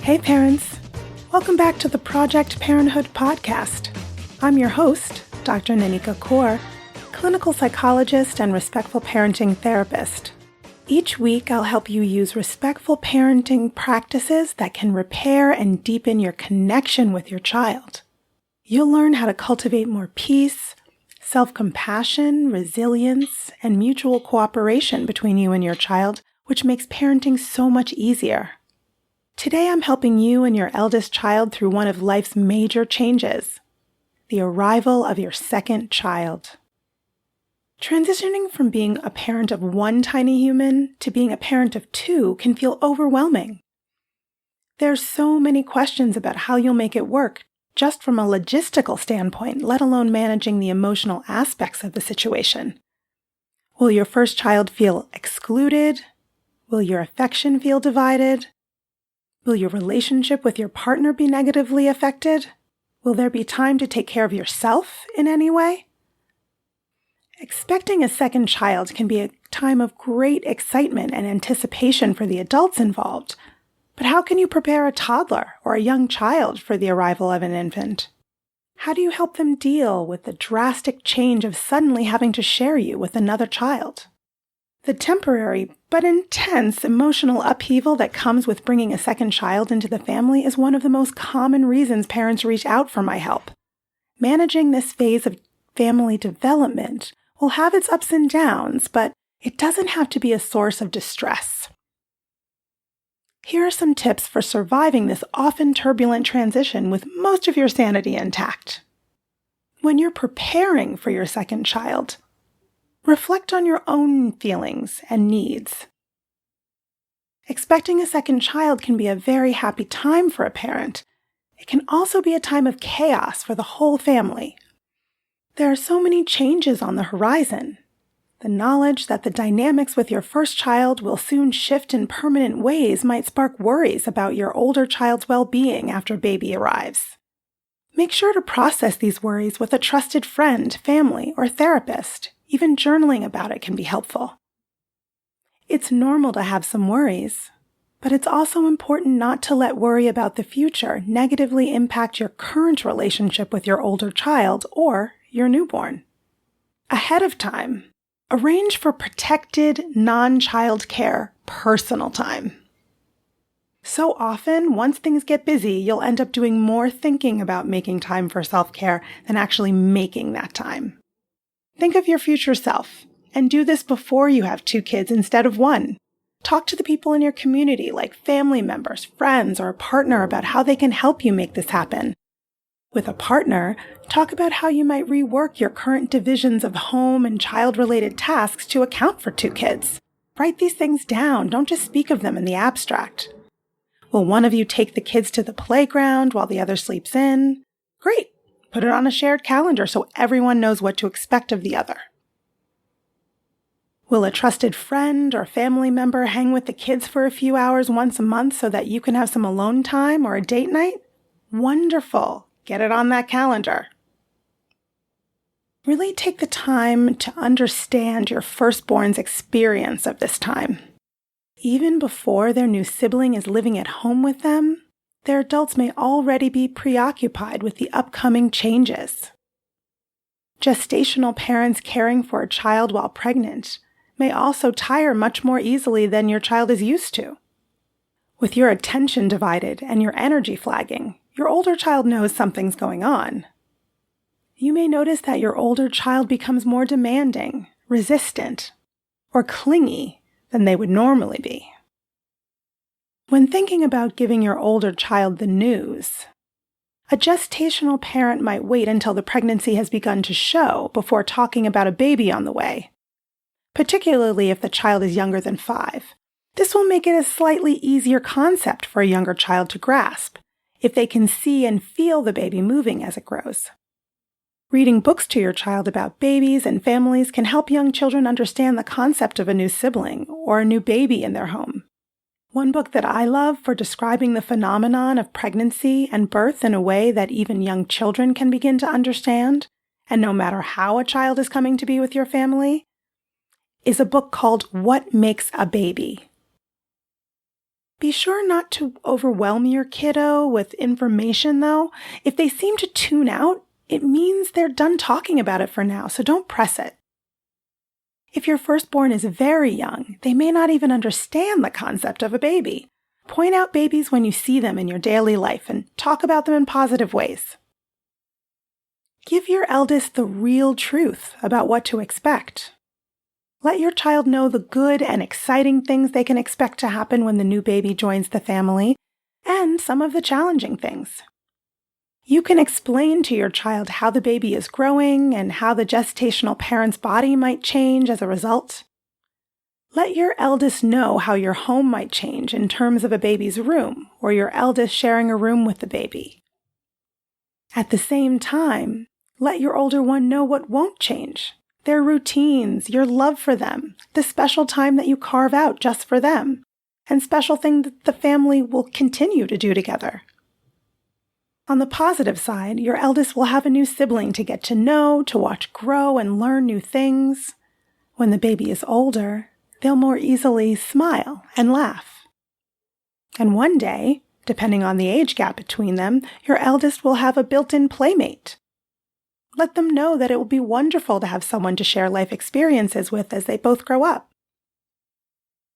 Hey parents, welcome back to the Project Parenthood podcast. I'm your host, Dr. Nanika Coor, clinical psychologist and respectful parenting therapist. Each week I'll help you use respectful parenting practices that can repair and deepen your connection with your child. You'll learn how to cultivate more peace, self-compassion, resilience, and mutual cooperation between you and your child, which makes parenting so much easier. Today I'm helping you and your eldest child through one of life's major changes, the arrival of your second child. Transitioning from being a parent of one tiny human to being a parent of two can feel overwhelming. There's so many questions about how you'll make it work just from a logistical standpoint, let alone managing the emotional aspects of the situation. Will your first child feel excluded? Will your affection feel divided? Will your relationship with your partner be negatively affected? Will there be time to take care of yourself in any way? Expecting a second child can be a time of great excitement and anticipation for the adults involved, but how can you prepare a toddler or a young child for the arrival of an infant? How do you help them deal with the drastic change of suddenly having to share you with another child? The temporary but intense emotional upheaval that comes with bringing a second child into the family is one of the most common reasons parents reach out for my help. Managing this phase of family development will have its ups and downs, but it doesn't have to be a source of distress. Here are some tips for surviving this often turbulent transition with most of your sanity intact. When you're preparing for your second child, reflect on your own feelings and needs. Expecting a second child can be a very happy time for a parent. It can also be a time of chaos for the whole family. There are so many changes on the horizon. The knowledge that the dynamics with your first child will soon shift in permanent ways might spark worries about your older child's well-being after baby arrives. Make sure to process these worries with a trusted friend, family, or therapist. Even journaling about it can be helpful. It's normal to have some worries, but it's also important not to let worry about the future negatively impact your current relationship with your older child or your newborn. Ahead of time, arrange for protected, non-child care, personal time. So often, once things get busy, you'll end up doing more thinking about making time for self-care than actually making that time. Think of your future self, and do this before you have 2 kids instead of 1. Talk to the people in your community, like family members, friends, or a partner about how they can help you make this happen. With a partner, talk about how you might rework your current divisions of home and child-related tasks to account for 2 kids. Write these things down, don't just speak of them in the abstract. Will one of you take the kids to the playground while the other sleeps in? Great! Put it on a shared calendar so everyone knows what to expect of the other. Will a trusted friend or family member hang with the kids for a few hours once a month so that you can have some alone time or a date night? Wonderful! Get it on that calendar. Really take the time to understand your firstborn's experience of this time. Even before their new sibling is living at home with them, their adults may already be preoccupied with the upcoming changes. Gestational parents caring for a child while pregnant may also tire much more easily than your child is used to. With your attention divided and your energy flagging, your older child knows something's going on. You may notice that your older child becomes more demanding, resistant, or clingy than they would normally be. When thinking about giving your older child the news, a gestational parent might wait until the pregnancy has begun to show before talking about a baby on the way, particularly if the child is younger than 5. This will make it a slightly easier concept for a younger child to grasp, if they can see and feel the baby moving as it grows. Reading books to your child about babies and families can help young children understand the concept of a new sibling or a new baby in their home. One book that I love for describing the phenomenon of pregnancy and birth in a way that even young children can begin to understand, and no matter how a child is coming to be with your family, is a book called What Makes a Baby? Be sure not to overwhelm your kiddo with information, though. If they seem to tune out, it means they're done talking about it for now, so don't press it. If your firstborn is very young, they may not even understand the concept of a baby. Point out babies when you see them in your daily life and talk about them in positive ways. Give your eldest the real truth about what to expect. Let your child know the good and exciting things they can expect to happen when the new baby joins the family, and some of the challenging things. You can explain to your child how the baby is growing and how the gestational parent's body might change as a result. Let your eldest know how your home might change in terms of a baby's room, or your eldest sharing a room with the baby. At the same time, let your older one know what won't change, their routines, your love for them, the special time that you carve out just for them, and special things that the family will continue to do together. On the positive side, your eldest will have a new sibling to get to know, to watch grow and learn new things. When the baby is older, they'll more easily smile and laugh. And one day, depending on the age gap between them, your eldest will have a built-in playmate. Let them know that it will be wonderful to have someone to share life experiences with as they both grow up.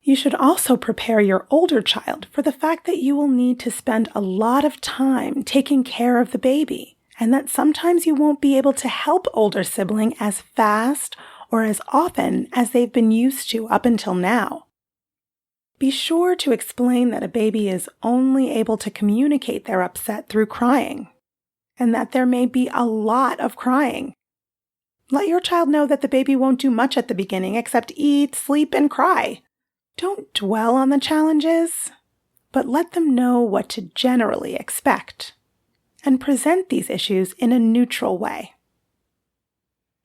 You should also prepare your older child for the fact that you will need to spend a lot of time taking care of the baby, and that sometimes you won't be able to help older sibling as fast or as often as they've been used to up until now. Be sure to explain that a baby is only able to communicate their upset through crying, and that there may be a lot of crying. Let your child know that the baby won't do much at the beginning except eat, sleep, and cry. Don't dwell on the challenges, but let them know what to generally expect, and present these issues in a neutral way.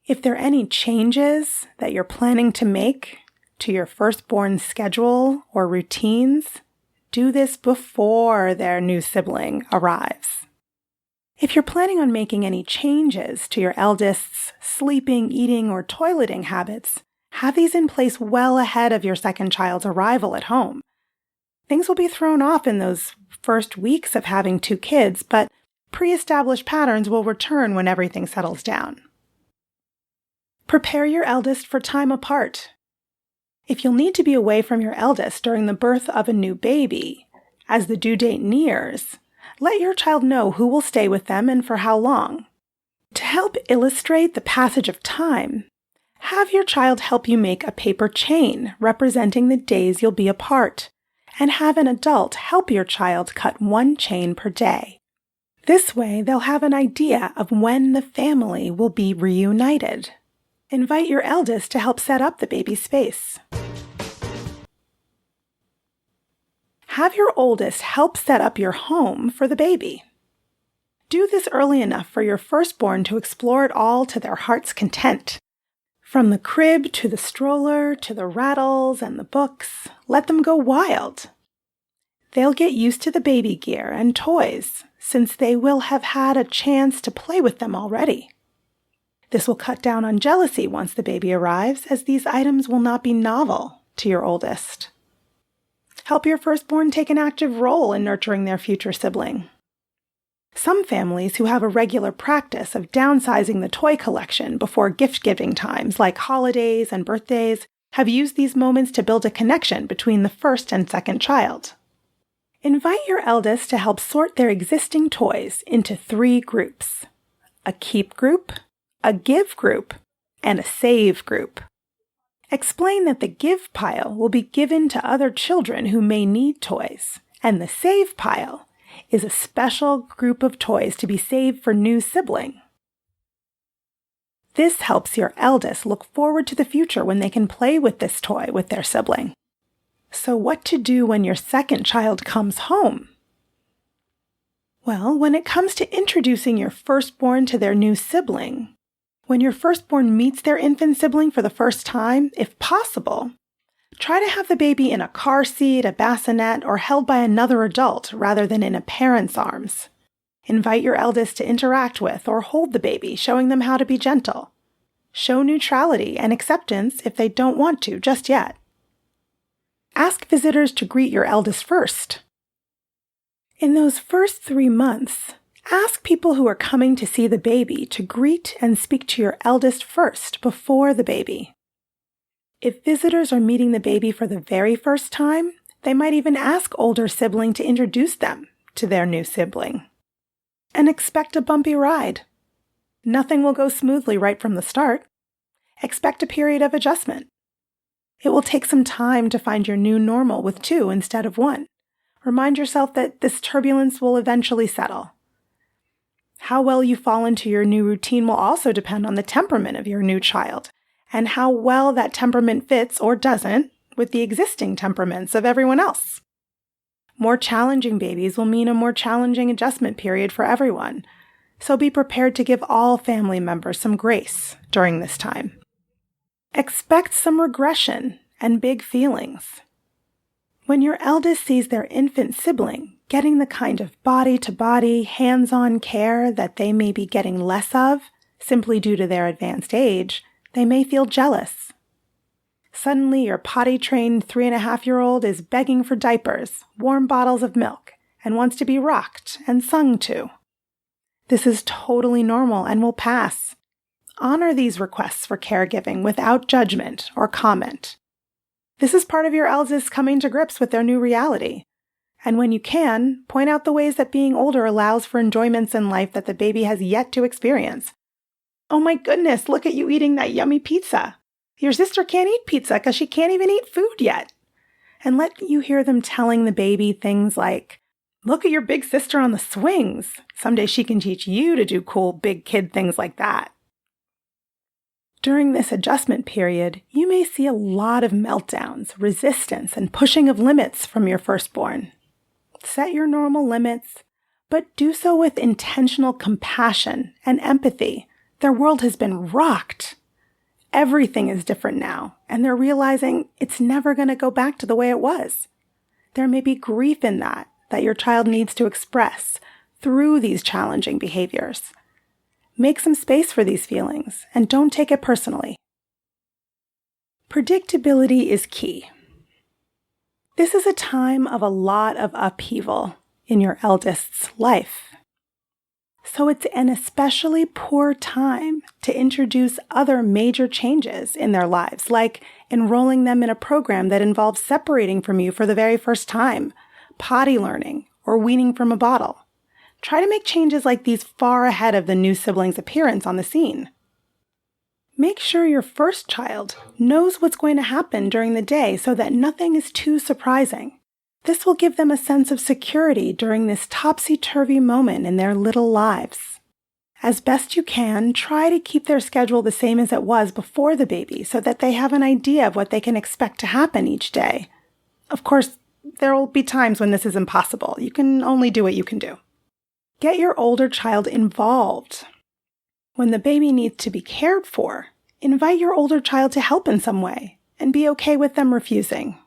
If there are any changes that you're planning to make to your firstborn's schedule or routines, do this before their new sibling arrives. If you're planning on making any changes to your eldest's sleeping, eating, or toileting habits, have these in place well ahead of your second child's arrival at home. Things will be thrown off in those first weeks of having two kids, but pre-established patterns will return when everything settles down. Prepare your eldest for time apart. If you'll need to be away from your eldest during the birth of a new baby, as the due date nears, let your child know who will stay with them and for how long. To help illustrate the passage of time, have your child help you make a paper chain representing the days you'll be apart, and have an adult help your child cut one chain per day. This way, they'll have an idea of when the family will be reunited. Invite your eldest to help set up the baby's space. Have your oldest help set up your home for the baby. Do this early enough for your firstborn to explore it all to their heart's content. From the crib to the stroller to the rattles and the books, let them go wild. They'll get used to the baby gear and toys, since they will have had a chance to play with them already. This will cut down on jealousy once the baby arrives, as these items will not be novel to your oldest. Help your firstborn take an active role in nurturing their future sibling. Some families who have a regular practice of downsizing the toy collection before gift-giving times, like holidays and birthdays, have used these moments to build a connection between the first and second child. Invite your eldest to help sort their existing toys into 3 groups: a keep group, a give group, and a save group. Explain that the give pile will be given to other children who may need toys, and the save pile is a special group of toys to be saved for new sibling. This helps your eldest look forward to the future when they can play with this toy with their sibling. So what to do when your second child comes home? Well, when it comes to introducing your firstborn to their new sibling, when your firstborn meets their infant sibling for the first time, if possible, try to have the baby in a car seat, a bassinet, or held by another adult rather than in a parent's arms. Invite your eldest to interact with or hold the baby, showing them how to be gentle. Show neutrality and acceptance if they don't want to just yet. Ask visitors to greet your eldest first. In those first 3 months, ask people who are coming to see the baby to greet and speak to your eldest first before the baby. If visitors are meeting the baby for the very first time, they might even ask older sibling to introduce them to their new sibling. And expect a bumpy ride. Nothing will go smoothly right from the start. Expect a period of adjustment. It will take some time to find your new normal with 2 instead of 1. Remind yourself that this turbulence will eventually settle. How well you fall into your new routine will also depend on the temperament of your new child and how well that temperament fits or doesn't with the existing temperaments of everyone else. More challenging babies will mean a more challenging adjustment period for everyone, so be prepared to give all family members some grace during this time. Expect some regression and big feelings. When your eldest sees their infant sibling getting the kind of body-to-body, hands-on care that they may be getting less of simply due to their advanced age, they may feel jealous. Suddenly, your potty-trained 3.5-year-old is begging for diapers, warm bottles of milk, and wants to be rocked and sung to. This is totally normal and will pass. Honor these requests for caregiving without judgment or comment. This is part of your eldest coming to grips with their new reality. And when you can, point out the ways that being older allows for enjoyments in life that the baby has yet to experience. Oh my goodness, look at you eating that yummy pizza. Your sister can't eat pizza because she can't even eat food yet. And let you hear them telling the baby things like, look at your big sister on the swings. Someday she can teach you to do cool big kid things like that. During this adjustment period, you may see a lot of meltdowns, resistance, and pushing of limits from your firstborn. Set your normal limits, but do so with intentional compassion and empathy. Their world has been rocked. Everything is different now, and they're realizing it's never going to go back to the way it was. There may be grief in that your child needs to express through these challenging behaviors. Make some space for these feelings, and don't take it personally. Predictability is key. This is a time of a lot of upheaval in your eldest's life. So it's an especially poor time to introduce other major changes in their lives, like enrolling them in a program that involves separating from you for the very first time, potty learning, or weaning from a bottle. Try to make changes like these far ahead of the new sibling's appearance on the scene. Make sure your first child knows what's going to happen during the day so that nothing is too surprising. This will give them a sense of security during this topsy-turvy moment in their little lives. As best you can, try to keep their schedule the same as it was before the baby so that they have an idea of what they can expect to happen each day. Of course, there will be times when this is impossible. You can only do what you can do. Get your older child involved. When the baby needs to be cared for, invite your older child to help in some way and be okay with them refusing.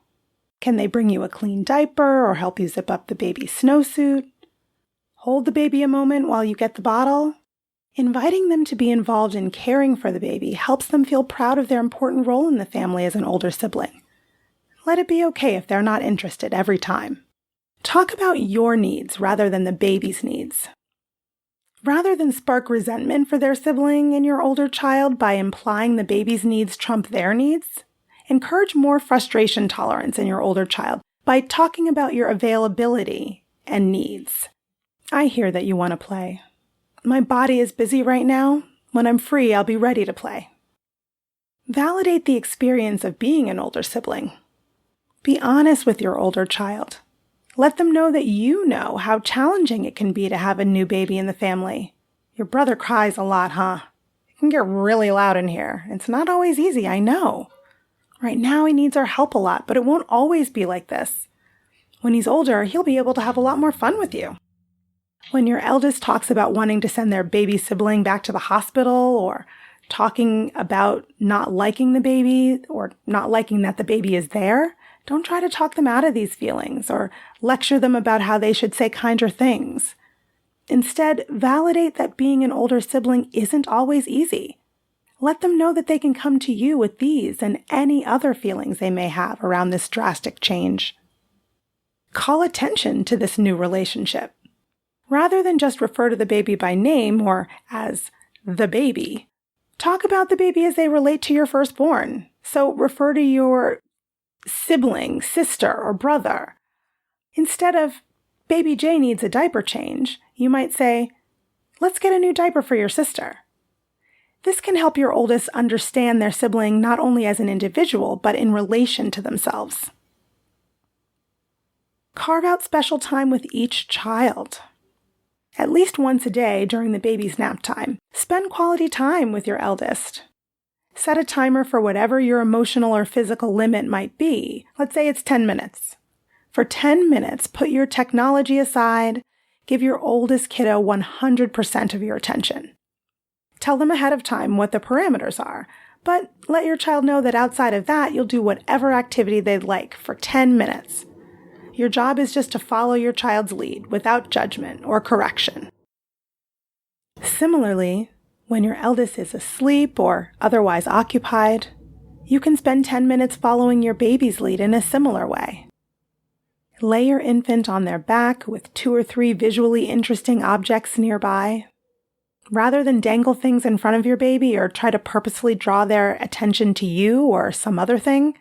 Can they bring you a clean diaper or help you zip up the baby's snowsuit? Hold the baby a moment while you get the bottle. Inviting them to be involved in caring for the baby helps them feel proud of their important role in the family as an older sibling. Let it be okay if they're not interested every time. Talk about your needs rather than the baby's needs. Rather than spark resentment for their sibling and your older child by implying the baby's needs trump their needs, encourage more frustration tolerance in your older child by talking about your availability and needs. I hear that you want to play. My body is busy right now. When I'm free, I'll be ready to play. Validate the experience of being an older sibling. Be honest with your older child. Let them know that you know how challenging it can be to have a new baby in the family. Your brother cries a lot, huh? It can get really loud in here. It's not always easy, I know. Right now he needs our help a lot, but it won't always be like this. When he's older, he'll be able to have a lot more fun with you. When your eldest talks about wanting to send their baby sibling back to the hospital or talking about not liking the baby or not liking that the baby is there, don't try to talk them out of these feelings or lecture them about how they should say kinder things. Instead, validate that being an older sibling isn't always easy. Let them know that they can come to you with these and any other feelings they may have around this drastic change. Call attention to this new relationship. Rather than just refer to the baby by name or as the baby, talk about the baby as they relate to your firstborn. So refer to your sibling, sister, or brother. Instead of, baby J needs a diaper change, you might say, let's get a new diaper for your sister. This can help your oldest understand their sibling not only as an individual, but in relation to themselves. Carve out special time with each child. At least once a day during the baby's nap time, spend quality time with your eldest. Set a timer for whatever your emotional or physical limit might be. Let's say it's 10 minutes. For 10 minutes, put your technology aside. Give your oldest kiddo 100% of your attention. Tell them ahead of time what the parameters are, but let your child know that outside of that, you'll do whatever activity they'd like for 10 minutes. Your job is just to follow your child's lead without judgment or correction. Similarly, when your eldest is asleep or otherwise occupied, you can spend 10 minutes following your baby's lead in a similar way. Lay your infant on their back with 2 or 3 visually interesting objects nearby. Rather than dangle things in front of your baby or try to purposefully draw their attention to you or some other thing,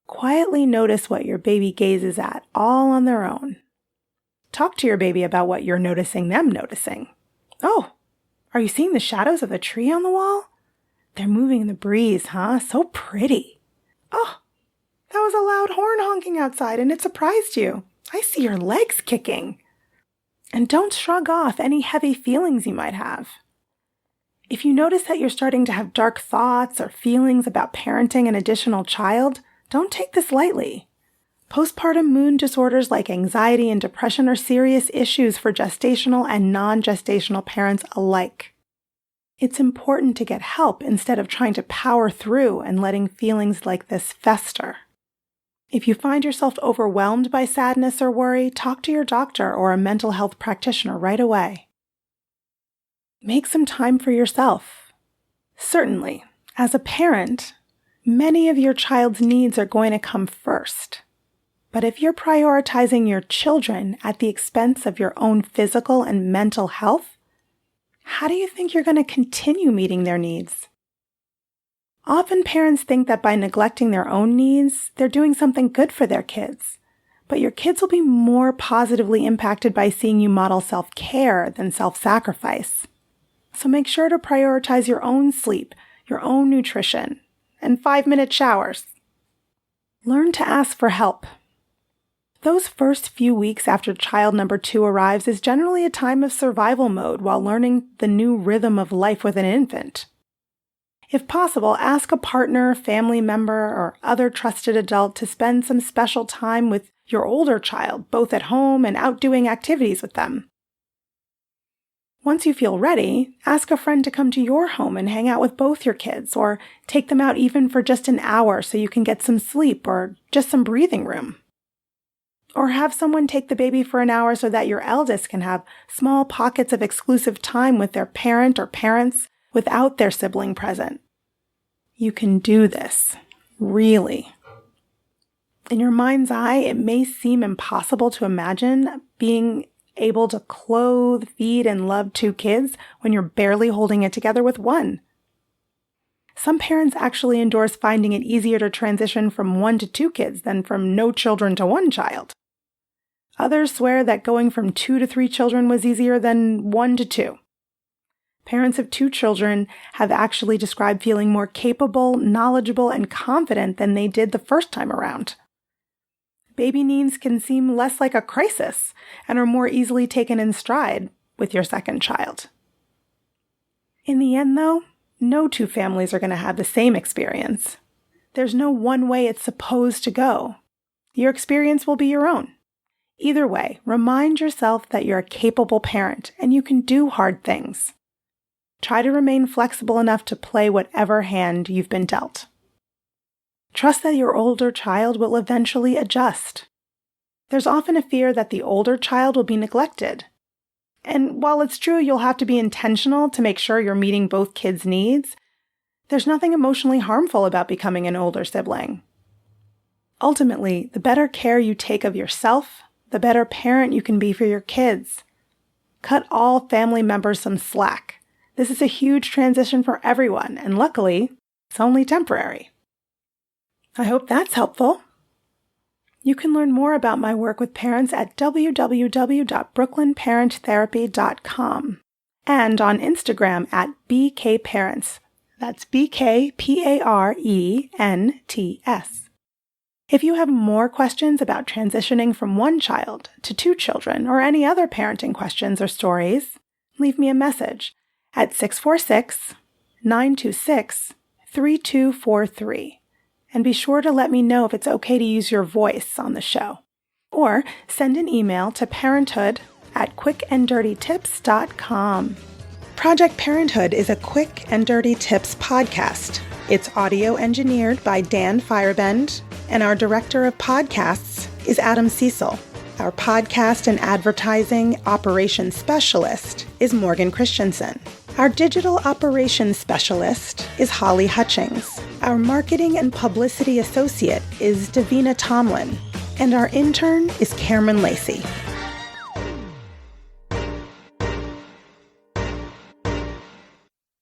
quietly notice what your baby gazes at all on their own. Talk to your baby about what you're noticing them noticing. Oh, are you seeing the shadows of the tree on the wall? They're moving in the breeze, huh? So pretty. Oh, that was a loud horn honking outside and it surprised you. I see your legs kicking. And don't shrug off any heavy feelings you might have. If you notice that you're starting to have dark thoughts or feelings about parenting an additional child, don't take this lightly. Postpartum mood disorders like anxiety and depression are serious issues for gestational and non-gestational parents alike. It's important to get help instead of trying to power through and letting feelings like this fester. If you find yourself overwhelmed by sadness or worry, talk to your doctor or a mental health practitioner right away. Make some time for yourself. Certainly, as a parent, many of your child's needs are going to come first. But if you're prioritizing your children at the expense of your own physical and mental health, how do you think you're going to continue meeting their needs? Often parents think that by neglecting their own needs, they're doing something good for their kids. But your kids will be more positively impacted by seeing you model self-care than self-sacrifice. So make sure to prioritize your own sleep, your own nutrition, and 5-minute showers. Learn to ask for help. Those first few weeks after child number 2 arrives is generally a time of survival mode while learning the new rhythm of life with an infant. If possible, ask a partner, family member, or other trusted adult to spend some special time with your older child, both at home and out doing activities with them. Once you feel ready, ask a friend to come to your home and hang out with both your kids, or take them out even for just an hour so you can get some sleep or just some breathing room. Or have someone take the baby for an hour so that your eldest can have small pockets of exclusive time with their parent or parents without their sibling present. You can do this, really. In your mind's eye, it may seem impossible to imagine being able to clothe, feed, and love 2 kids when you're barely holding it together with 1. Some parents actually endorse finding it easier to transition from 1 to 2 kids than from no children to 1 child. Others swear that going from 2 to 3 children was easier than 1 to 2. Parents of 2 children have actually described feeling more capable, knowledgeable, and confident than they did the first time around. Baby needs can seem less like a crisis and are more easily taken in stride with your second child. In the end, though, no 2 families are going to have the same experience. There's no one way it's supposed to go. Your experience will be your own. Either way, remind yourself that you're a capable parent and you can do hard things. Try to remain flexible enough to play whatever hand you've been dealt. Trust that your older child will eventually adjust. There's often a fear that the older child will be neglected. And while it's true you'll have to be intentional to make sure you're meeting both kids' needs, There's nothing emotionally harmful about becoming an older sibling. Ultimately, the better care you take of yourself, the better parent you can be for your kids. Cut all family members some slack. This is a huge transition for everyone, and luckily, it's only temporary. I hope that's helpful. You can learn more about my work with parents at www.brooklynparenttherapy.com and on Instagram at BKParents. That's BKPARENTS. If you have more questions about transitioning from one child to 2 children or any other parenting questions or stories, leave me a message at 646-926-3243. And be sure to let me know if it's okay to use your voice on the show. Or send an email to parenthood@quickanddirtytips.com. Project Parenthood is a quick and dirty tips podcast. It's audio engineered by Dan Firebend, and our director of podcasts is Adam Cecil. Our podcast and advertising operations specialist is Morgan Christensen. Our digital operations specialist is Holly Hutchings. Our marketing and publicity associate is Davina Tomlin. And our intern is Cameron Lacey.